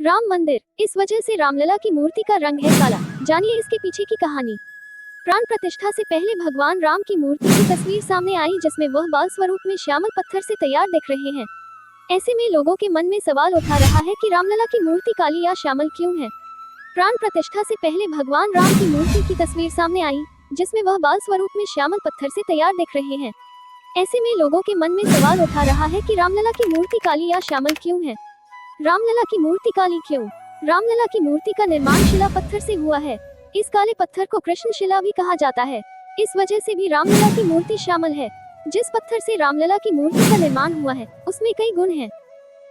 राम मंदिर, इस वजह से रामलला की मूर्ति का रंग है काला। जानिए इसके पीछे की कहानी। प्राण प्रतिष्ठा से पहले भगवान राम की मूर्ति की तस्वीर सामने आई जिसमें वह बाल स्वरूप में श्यामल पत्थर से तैयार दिख रहे हैं। ऐसे में लोगों के मन में सवाल उठा रहा है कि रामलला की मूर्ति काली या श्यामल क्यों है। प्राण प्रतिष्ठा से पहले भगवान राम की मूर्ति की तस्वीर सामने आई जिसमें वह बाल स्वरूप में श्यामल पत्थर से तैयार दिख रहे हैं। ऐसे में लोगों के मन में सवाल उठा रहा है कि रामलला की मूर्ति काली या श्यामल क्यों है। रामलला की मूर्ति काली क्यों? रामलला की मूर्ति का निर्माण शिला पत्थर से हुआ है। इस काले पत्थर को कृष्ण शिला भी कहा जाता है। इस वजह से भी रामलला की मूर्ति श्यामल है। जिस पत्थर से रामलला की मूर्ति का निर्माण हुआ है उसमें कई गुण हैं।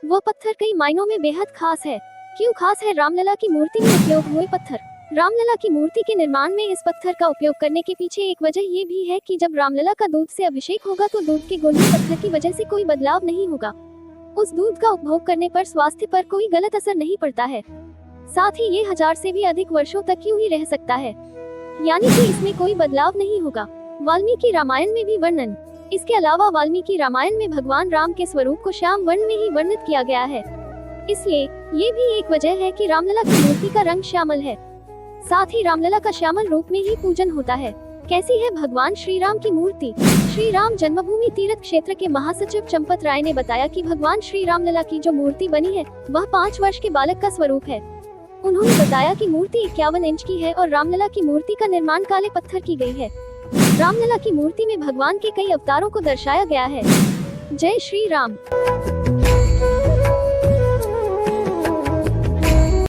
वो पत्थर कई मायनों में बेहद खास है। क्यों खास है रामलला की मूर्ति में उपयोग हुए पत्थर? रामलला की मूर्ति के निर्माण में इस पत्थर का उपयोग करने के पीछे एक वजह ये भी है कि जब रामलला का दूध से अभिषेक होगा तो दूध के गुण में पत्थर की वजह से कोई बदलाव नहीं होगा। उस दूध का उपभोग करने पर स्वास्थ्य पर कोई गलत असर नहीं पड़ता है। साथ ही ये 1000 से भी अधिक वर्षों तक यूं ही रह सकता है, यानी कि इसमें कोई बदलाव नहीं होगा। वाल्मीकि रामायण में भी वर्णन। इसके अलावा वाल्मीकि रामायण में भगवान राम के स्वरूप को श्याम वर्ण में ही वर्णित किया गया है। इसलिए ये भी एक वजह है कि रामलला की मूर्ति का रंग श्यामल है। साथ ही रामलला का श्यामल रूप में ही पूजन होता है। कैसी है भगवान श्री राम की मूर्ति? श्री राम जन्मभूमि तीर्थ क्षेत्र के महासचिव चंपत राय ने बताया कि भगवान श्री रामलला की जो मूर्ति बनी है वह 5 वर्ष के बालक का स्वरूप है। उन्होंने बताया कि मूर्ति 51 इंच की है और रामलला की मूर्ति का निर्माण काले पत्थर की गई है। रामलला की मूर्ति में भगवान के कई अवतारों को दर्शाया गया है। जय श्री राम।